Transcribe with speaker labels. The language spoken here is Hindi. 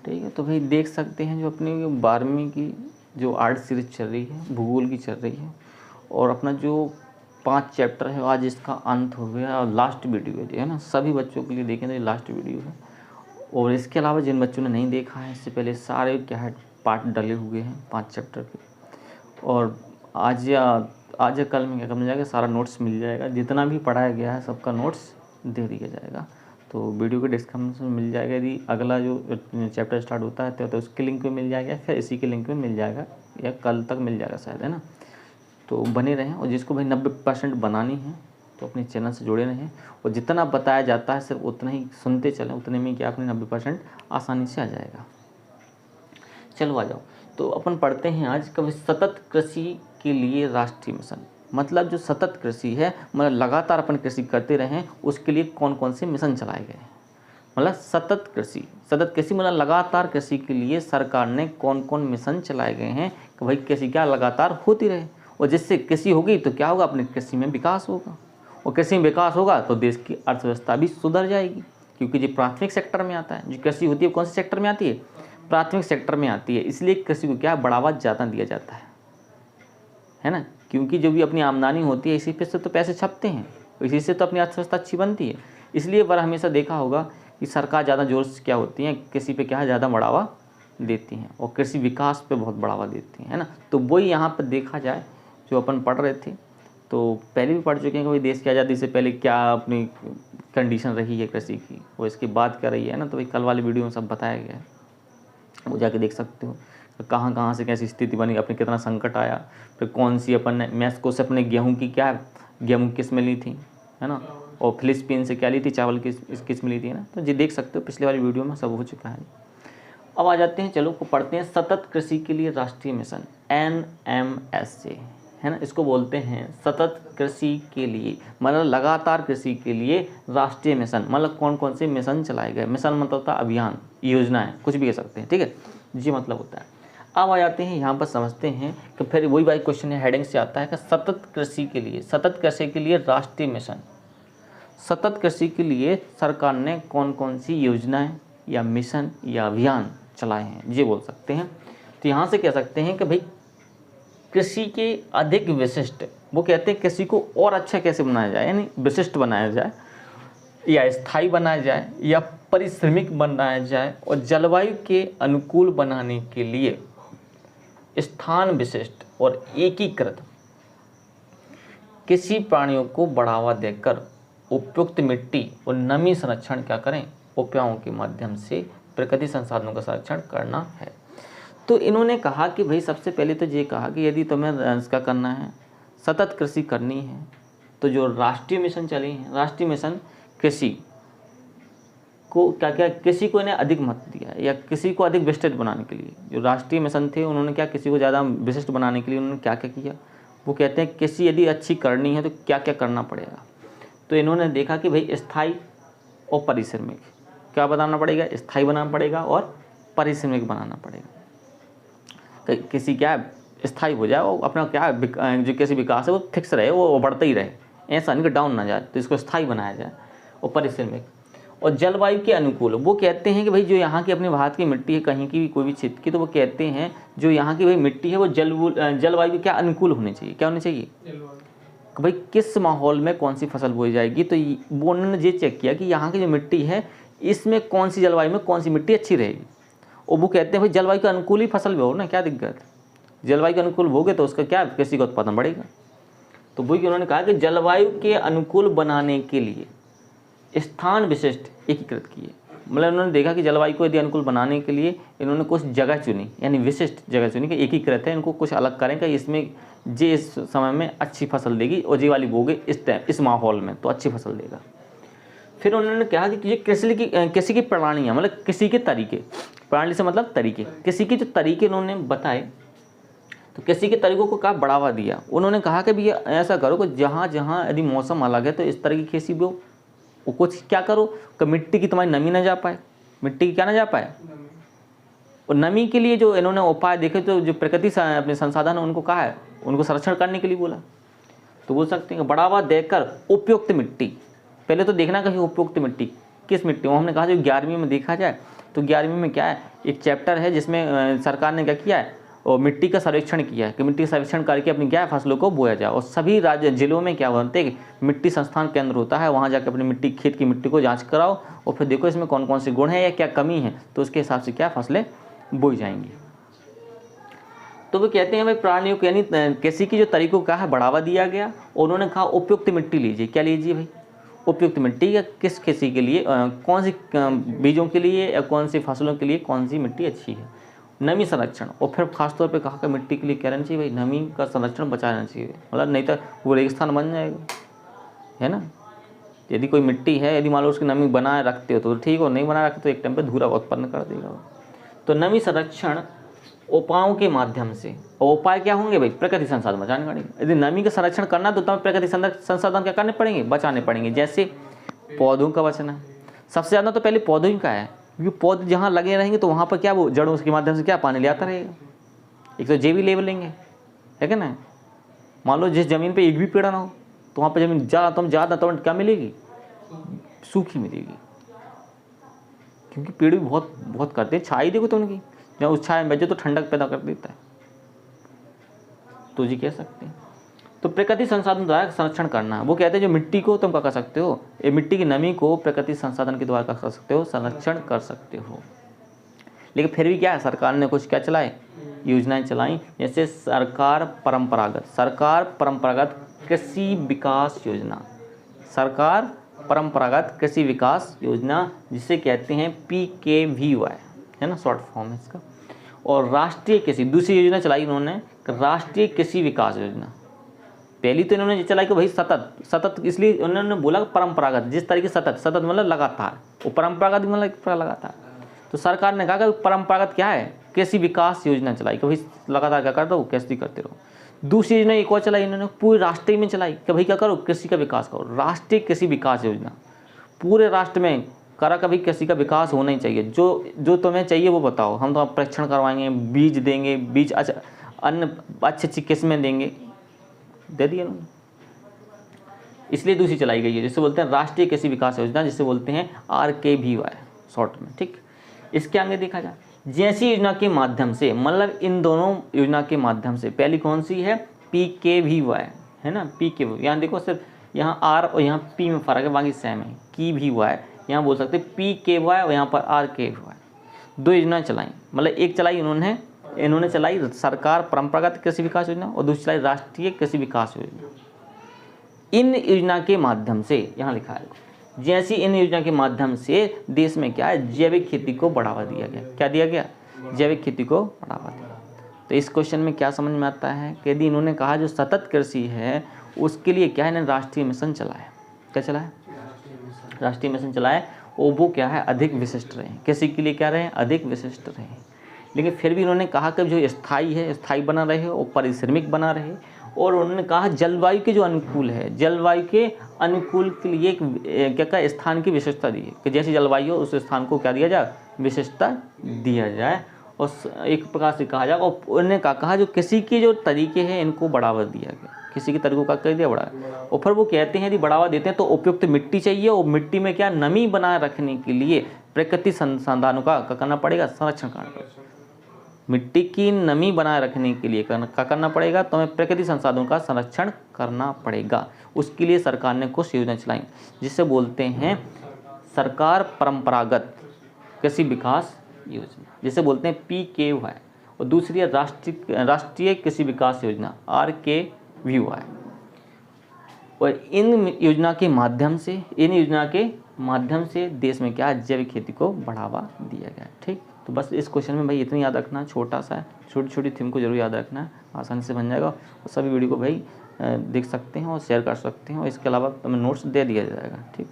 Speaker 1: ठीक है। तो भाई देख सकते हैं जो अपनी 12वीं की जो आर्ट सीरीज चल रही है, भूगोल की चल रही है, और अपना जो 5 चैप्टर है आज इसका अंत हो गया और लास्ट वीडियो है ना, सभी बच्चों के लिए देखें तो ये लास्ट वीडियो है। और इसके अलावा जिन बच्चों ने नहीं देखा है इससे पहले सारे क्या है पार्ट डले हुए हैं 5 चैप्टर के, और आज या कल में क्या मिल जाएगा, सारा नोट्स मिल जाएगा, जितना भी पढ़ाया गया है सबका नोट्स दे दिया जाएगा। तो वीडियो के डिस्क्रिप्शन में मिल जाएगा, यदि अगला जो चैप्टर स्टार्ट होता है तो उसके लिंक पे मिल जाएगा, फिर इसी के लिंक पे मिल जाएगा, या कल तक मिल जाएगा शायद, है ना। तो बने रहें, और जिसको भाई 90% बनानी है तो अपने चैनल से जुड़े रहें, और जितना बताया जाता है सिर्फ उतना ही सुनते चलें, उतने में क्या अपने 90% आसानी से आ जाएगा। चलो आ जाओ, तो अपन पढ़ते हैं आज कभी सतत कृषि के लिए राष्ट्रीय मिशन। मतलब जो सतत कृषि है, मतलब लगातार अपन कृषि करते रहें, उसके लिए कौन कौन से मिशन चलाए गए हैं। मतलब सतत कृषि मतलब लगातार कृषि के लिए सरकार ने कौन कौन मिशन चलाए गए हैं कि भाई कृषि क्या लगातार होती रहे, और जिससे कृषि होगी तो क्या होगा, अपने कृषि में विकास होगा, और कृषि में विकास होगा तो देश की अर्थव्यवस्था भी सुधर जाएगी, क्योंकि जो प्राथमिक सेक्टर में आता है, जो कृषि होती है कौन से सेक्टर में आती है, प्राथमिक सेक्टर में आती है। इसलिए कृषि को क्या बढ़ावा ज़्यादा दिया जाता है ना, क्योंकि जो भी अपनी आमदनी होती है इसी पे से तो पैसे छपते हैं, इसी से तो अपनी अर्थव्यवस्था अच्छी बनती है। इसलिए पर हमेशा देखा होगा कि सरकार ज़्यादा जोर से क्या होती है, कृषि पे क्या है ज़्यादा बढ़ावा देती हैं, और कृषि विकास पे बहुत बढ़ावा देती है ना। तो वही यहाँ पर देखा जाए जो अपन पढ़ रहे थे, तो पहले भी पढ़ चुके हैं कि भाई देश की आज़ादी से पहले क्या अपनी कंडीशन रही है कृषि की, वो इसकी बात कर रही है ना। तो भाई कल वाले वीडियो में सब बताया गया है, वो जाके देख सकते हो कहाँ कहाँ से कैसी स्थिति बनी, अपने कितना संकट आया, फिर कौन सी अपन ने मैक्सिको से अपने गेहूं की क्या गेहूं किस्में ली थी, है ना, और फिलिस्पीन से क्या ली थी, चावल की किस्में ली थी ना। तो जी देख सकते हो पिछले वाली वीडियो में सब हो चुका है। अब आ जाते हैं, चलो को पढ़ते हैं सतत कृषि के लिए राष्ट्रीय मिशन NMSA, है ना। इसको बोलते हैं सतत कृषि के लिए, मतलब लगातार कृषि के लिए राष्ट्रीय मिशन। मतलब कौन कौन से मिशन चलाए गए, मिशन मतलब होता है अभियान, योजनाएं, कुछ भी कह सकते हैं, ठीक है, जी मतलब होता है। अब आ जाते हैं यहाँ पर समझते हैं कि फिर वही बाई क्वेश्चन है, हेडिंग से आता है कि सतत कृषि के लिए राष्ट्रीय मिशन, सतत कृषि के लिए सरकार ने कौन कौन सी योजनाएं या मिशन या अभियान चलाए हैं, ये बोल सकते हैं। तो यहाँ से कह सकते हैं कि भाई कृषि के अधिक विशिष्ट, वो कहते हैं कृषि को और अच्छा कैसे बनाया जाए, यानी विशिष्ट बनाया जाए, या स्थायी बनाया जाए, या पारिश्रमिक बनाया जाए, और जलवायु के अनुकूल बनाने के लिए स्थान विशिष्ट और एकीकृत कृषि प्राणियों को बढ़ावा देकर उपयुक्त मिट्टी और नमी संरक्षण क्या करें, उपायों के माध्यम से प्रकृति संसाधनों का संरक्षण करना है। तो इन्होंने कहा कि भाई सबसे पहले तो ये कहा कि यदि तुम्हें इसका करना है, सतत कृषि करनी है, तो जो राष्ट्रीय मिशन चले हैं, राष्ट्रीय मिशन कृषि को क्या क्या, कृषि को इन्हें अधिक महत्व दिया, या कृषि को अधिक विस्तृत बनाने के लिए जो राष्ट्रीय मिशन थे उन्होंने क्या कृषि को ज़्यादा विशिष्ट बनाने के लिए उन्होंने क्या क्या किया। वो कहते हैं कृषि यदि अच्छी करनी है तो क्या क्या करना पड़ेगा। तो इन्होंने देखा कि भाई स्थायी और पारिश्रमिक क्या बनाना पड़ेगा, स्थायी बनाना पड़ेगा और पारिश्रमिक बनाना पड़ेगा। कृषि क्या स्थायी हो जाए, वो अपना क्या जो कृषि विकास है वो फिक्स रहे, वो बढ़ता ही रहे, ऐसा नहीं कि डाउन ना जाए, तो इसको स्थायी बनाया जाए। और पारिश्रमिक और जलवायु के अनुकूल, वो कहते हैं कि भाई जो यहाँ की अपने भारत की मिट्टी है, कहीं की भी कोई भी क्षेत्र की, तो वो कहते हैं जो यहाँ की भाई मिट्टी है वो जलवायु के क्या अनुकूल होनी चाहिए, क्या होनी चाहिए कि भाई किस माहौल में कौन सी फसल बोई जाएगी। तो वो उन्होंने ये चेक किया कि यहाँ की जो मिट्टी है इसमें कौन सी जलवायु में कौन सी मिट्टी अच्छी रहेगी, और वो कहते हैं भाई जलवायु के अनुकूल ही फसल हो ना, क्या दिक्कत, जलवायु के अनुकूल होगे तो उसका क्या कृषि का उत्पादन बढ़ेगा। तो वही उन्होंने कहा कि जलवायु के अनुकूल बनाने के लिए स्थान विशिष्ट एकीकृत किए। मतलब उन्होंने देखा कि जलवायु को यदि अनुकूल बनाने के लिए इन्होंने कुछ जगह चुनी, यानी विशिष्ट जगह चुनी कि एकीकृत है, इनको कुछ अलग करें कि इसमें जे इस समय में अच्छी फसल देगी, और जे वाली बोगे इस टाइम इस माहौल में तो अच्छी फसल देगा। फिर उन्होंने कहा कि ये कृषि की प्रणाली है, मतलब कृषि के तरीके, प्रणाली से मतलब तरीके, कृषि के जो तरीके उन्होंने बताए, तो कृषि के तरीकों को क्या बढ़ावा दिया। उन्होंने कहा कि भैया ऐसा करो कि जहाँ जहाँ यदि मौसम अलग है तो इस तरह की कृषि बो, वो कुछ क्या करो कि मिट्टी की तुम्हारी नमी ना जा पाए, मिट्टी की क्या ना जा पाए, और नमी के लिए जो इन्होंने उपाय देखे, तो जो प्रकृति अपने संसाधन है उनको कहा है, उनको संरक्षण करने के लिए बोला। तो बोल सकते हैं कि बढ़ावा देकर उपयुक्त मिट्टी, पहले तो देखना कहीं उपयुक्त मिट्टी किस मिट्टी में, हमने कहा जो 11वीं में देखा जाए तो 11वीं में क्या है, एक चैप्टर है जिसमें सरकार ने क्या किया है, और मिट्टी का सर्वेक्षण किया है कि मिट्टी का सर्वेक्षण करके अपनी क्या है फसलों को बोया जाए। और सभी राज्य जिलों में क्या बनते हैं, मिट्टी संस्थान केंद्र होता है, वहाँ जाकर अपनी मिट्टी, खेत की मिट्टी को जांच कराओ और फिर देखो इसमें कौन कौन से गुण हैं या क्या कमी है, तो उसके हिसाब से क्या फसलें बोई जाएंगी। तो वो कहते हैं भाई प्राणियों को यानी कृषि की जो तरीकों का है बढ़ावा दिया गया। उन्होंने कहा उपयुक्त मिट्टी लीजिए। क्या लीजिए भाई, उपयुक्त मिट्टी, या किस कृषि के लिए कौन सी बीजों के लिए या कौन सी फसलों के लिए कौन सी मिट्टी अच्छी है। नमी संरक्षण, और फिर खासतौर पे कहा कि मिट्टी के लिए क्या रहना चाहिए भाई, नमी का संरक्षण बचाना चाहिए, मतलब नहीं तो वो रेगिस्तान बन जाएगा, है ना। यदि कोई मिट्टी है, यदि मान लो उसकी नमी बनाए रखते हो तो ठीक हो, नहीं बनाए रखते तो एक टाइम पे धूरा उत्पन्न कर देगा। तो नमी संरक्षण उपायों के माध्यम से, और उपाय क्या होंगे भाई, प्रकृति संसाधन बचाने पड़ेंगे। यदि नमी का संरक्षण करना तो तुम्हें प्रकृति संसाधन क्या करने पड़ेंगे, बचाने पड़ेंगे। जैसे पौधों का बचना, सबसे ज़्यादा तो पहले पौधों ही का है, क्योंकि पौधे जहाँ लगे रहेंगे तो वहाँ पर क्या वो जड़ों के माध्यम से क्या पानी ले आता रहेगा। एक तो जैविक लेवलिंग है क्या ना। मान लो जिस ज़मीन पे एक भी पेड़ ना हो तो वहाँ पर ज़मीन ज़्यादा तो क्या मिलेगी, सूखी मिलेगी, क्योंकि पेड़ भी बहुत करते हैं। छाई देखो तो उनकी, जब उस छाया में बैठो तो ठंडक पैदा कर देता है, तो जी कह सकते हैं। तो प्रकृति संसाधन द्वारा संरक्षण करना, वो कहते हैं जो मिट्टी को तुम क्या कर सकते हो, ये मिट्टी की नमी को प्रकृति संसाधन के द्वारा कर सकते हो, संरक्षण कर सकते हो। लेकिन फिर भी क्या है, सरकार ने कुछ क्या चलाए, योजनाएं चलाई। जैसे सरकार परंपरागत कृषि विकास योजना, सरकार परंपरागत कृषि विकास योजना, जिसे कहते हैं PKVY, है ना, शॉर्ट फॉर्म है इसका। और राष्ट्रीय कृषि, दूसरी योजना चलाई उन्होंने, राष्ट्रीय कृषि विकास योजना। पहली तो इन्होंने चलाई कि भाई सतत, इसलिए उन्होंने बोला परंपरागत, जिस तरीके सतत मतलब लगातार, और परंपरागत मतलब लगातार। तो सरकार ने कहा कि परंपरागत क्या है, कृषि विकास योजना चलाई कि भाई लगातार क्या करते हो, कृषि करते रहो। दूसरी योजना एक और चलाई इन्होंने, पूरे राष्ट्र में चलाई कि भाई क्या करो, कृषि का विकास करो। राष्ट्रीय कृषि विकास योजना पूरे राष्ट्र में करा, कभी कृषि का विकास होना ही चाहिए। जो तुम्हें चाहिए वो बताओ, हम तो परीक्षण करवाएंगे, बीज देंगे, बीज अच्छा, अन्य अच्छी किस्में देंगे, दे दिए उन्होंने। इसलिए दूसरी चलाई गई है, जिसे बोलते हैं राष्ट्रीय कृषि विकास योजना, जिसे बोलते हैं RKVY शॉर्ट में, ठीक। इसके आगे देखा जाए, जैसी योजना के माध्यम से, मतलब इन दोनों योजना के माध्यम से, पहली कौन सी है, PKVY, है ना, PKVY। यहाँ देखो सिर्फ यहाँ R और यहाँ P में फर्क है, बाकी सेम है, KVY। यहाँ बोल सकते PKVY और यहाँ पर RKVY। दो योजना चलाई, मतलब एक चलाई इन्होंने चलाई सरकार परंपरागत कृषि विकास योजना, और दूसरी चलाई राष्ट्रीय कृषि विकास योजना। इन योजना के माध्यम से, यहाँ लिखा है, जैसी इन योजना के माध्यम से देश में क्या है, जैविक खेती को बढ़ावा दिया गया। क्या दिया गया, जैविक खेती को बढ़ावा दिया। तो इस क्वेश्चन में क्या समझ में आता है कि यदि इन्होंने कहा जो सतत कृषि है उसके लिए क्या है, इन्होंने राष्ट्रीय मिशन चलाया। क्या चलाया, राष्ट्रीय मिशन चलाया, और वो क्या है, अधिक विशिष्ट रहे, कृषि के लिए क्या रहे, अधिक विशिष्ट रहे। लेकिन फिर भी उन्होंने कहा कि जो स्थायी है, स्थायी बना रहे और परिश्रमिक बना रहे। और उन्होंने कहा जलवायु के जो अनुकूल है, जलवायु के अनुकूल के लिए एक क्या स्थान की विशेषता दी है कि जैसी जलवायु हो उस स्थान को क्या दिया जाए, विशेषता दिया जाए, और एक प्रकार से कहा जाए। और उन्होंने कहा जो कृषि के जो तरीके हैं इनको बढ़ावा दिया गया, किसी के तरीकों का कर दिया बढ़ा। और फिर वो कहते हैं यदि बढ़ावा देते हैं तो उपयुक्त मिट्टी चाहिए, और मिट्टी में क्या नमी बनाए रखने के लिए प्रकृति संसाधनों का करना पड़ेगा, संरक्षण करना पड़ेगा। मिट्टी की नमी बनाए रखने के लिए क्या करना पड़ेगा, तो हमें प्रकृति संसाधनों का संरक्षण करना पड़ेगा। उसके लिए सरकार ने कुछ योजना चलाई, जिसे बोलते हैं सरकार परंपरागत कृषि विकास योजना, जिसे बोलते हैं PKVY, और दूसरी है राष्ट्रीय कृषि विकास योजना RKVY। और इन योजना के माध्यम से देश में क्या जैविक खेती को बढ़ावा दिया गया, ठीक। तो बस इस क्वेश्चन में भाई इतना याद रखना, छोटा सा है, छोटी छोटी थीम को जरूर याद रखना है, आसानी से बन जाएगा। और सभी वीडियो को भाई देख सकते हैं और शेयर कर सकते हैं, और इसके अलावा तुम्हें नोट्स दे दिया जाएगा, ठीक।